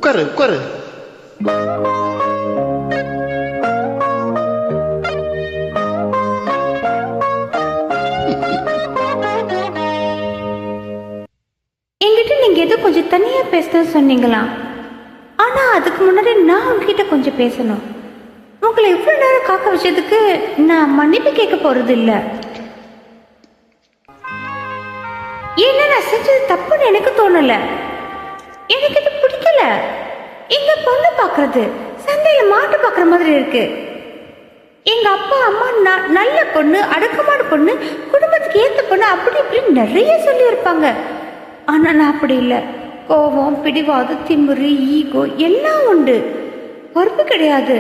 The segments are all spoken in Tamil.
உட்காரு உட்காரு. என்கிட்ட நீங்க ஏதோ கொஞ்சம் தனியா பேசணும்னு சொன்னீங்களா? ஆனா அதுக்கு முன்னாடி நான் உங்ககிட்ட கொஞ்சம் பேசணும். உங்களை இவ்வளவு நேரம் காக்க வச்சதுக்கு நான் மன்னிப்பு கேட்க போறது இல்ல. ஏன்னா நான் செஞ்சது தப்புன்னு எனக்கு தோணல. எனக்கு இது பிடிக்கல. எங்க பொண்ணு பாக்குறது சந்தையில மாட்டு பாக்குற மாதிரி இருக்கு. எங்க அப்பா அம்மா நல்ல பொண்ணு, அடக்கமான பொண்ணு, குடும்பத்துக்கு ஏத்த பொண்ணு, அப்படி இப்படி நிறைய சொல்லி இருப்பாங்க. ஆனா நான் அப்படி இல்லை. கோபம், பிடிவாதம், திமிரு, ஈகோ எல்லாம் உண்டு. பொறுப்பு கிடையாது,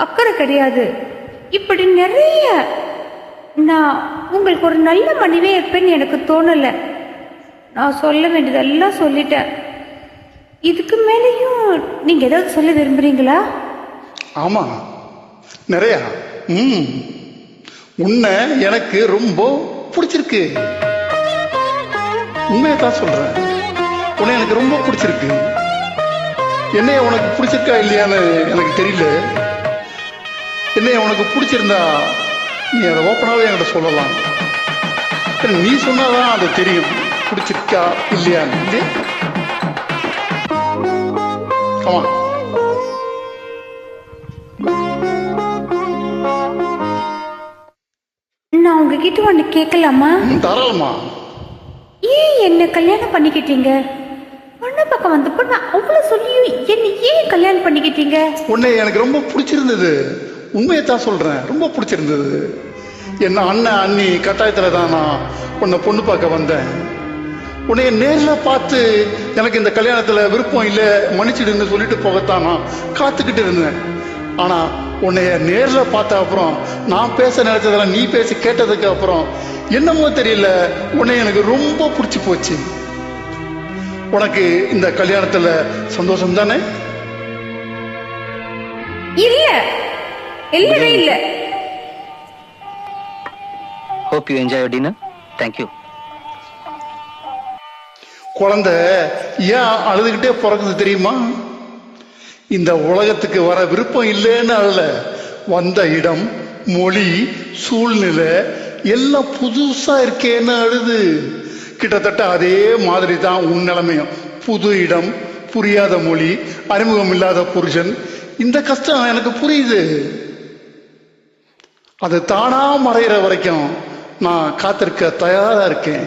அக்கறை கிடையாது, இப்படி நிறைய. நான் உங்களுக்கு ஒரு நல்ல மனைவியே இருப்பேன்னு எனக்கு தோணலை. நான் சொல்ல வேண்டியதெல்லாம் சொல்லிட்டேன். இதுக்கு மேலேயும் நீங்க ஏதாவது சொல்ல விரும்புறீங்களா? ஆமா, நிறையா. உன்னை எனக்கு ரொம்ப பிடிச்சிருக்கு. உண்மையை தான் சொல்றேன். உன்னை எனக்கு ரொம்ப பிடிச்சிருக்கு. என்னைய உனக்கு பிடிச்சிருக்கா இல்லையான்னு எனக்கு தெரியல. என்னைய உனக்கு பிடிச்சிருந்தா நீ அதை ஓப்பனாகவே என்கிட்ட சொல்லலாம். நீ சொன்னாதான் அது தெரியும் பிடிச்சிருக்கா இல்லையான்னு. ஆமா, நான் உங்ககிட்ட ஒண்ணு கேட்கலாமா? தாராளமா. ஏன் என்ன கல்யாணம் பண்ணிக்கிட்டீங்க? பொண்ணு பக்கம் வந்த பொண்ணு அவ்வளவு சொல்லியும் என்ன ஏன் கல்யாணம் பண்ணிக்கிட்டீங்க? உன்னை எனக்கு ரொம்ப பிடிச்சிருந்தது. உண்மையை தான் சொல்றேன், ரொம்ப பிடிச்சிருந்தது. என்ன அண்ணன் அண்ணி கட்டாயத்துல தான் நான் உன்னை பொண்ணு பார்க்க வந்தேன். உன்னைய நேர்ல பார்த்து எனக்கு இந்த கல்யாணத்துல விருப்பம் இல்லை, மன்னிச்சிடுன்னு சொல்லிட்டு போகத்தான் நான் காத்துக்கிட்டு இருந்தேன். ஆனா உன்னைய நேர்ல பார்த்த அப்புறம், நான் பேச நினைச்சதெல்லாம் நீ பேசி கேட்டதுக்கு அப்புறம் என்னமோ தெரியல, உன்னை எனக்கு ரொம்ப பிடிச்சி போச்சு. உனக்கு இந்த கல்யாணத்துல சந்தோஷம் தானே? இல்ல, இல்லவே இல்ல. Hope you enjoy your dinner. Thank you. குழந்தை ஏன் அழுதுகிட்டே பிறக்குது தெரியுமா? இந்த உலகத்துக்கு வர விருப்பம் இல்லைன்னு அழல. வந்த இடம், மொழி, சூழ்நிலை எல்லாம் புதுசா இருக்கேன்னு அழுது. கிட்டத்தட்ட அதே மாதிரி தான் உன் நிலைமையும். புது இடம், புரியாத மொழி, அறிமுகம் இல்லாத புருஷன். இந்த கஷ்டம் எனக்கு புரியுது. அது தானா மறைகிற வரைக்கும் நான் காத்திருக்க தயாரா இருக்கேன்.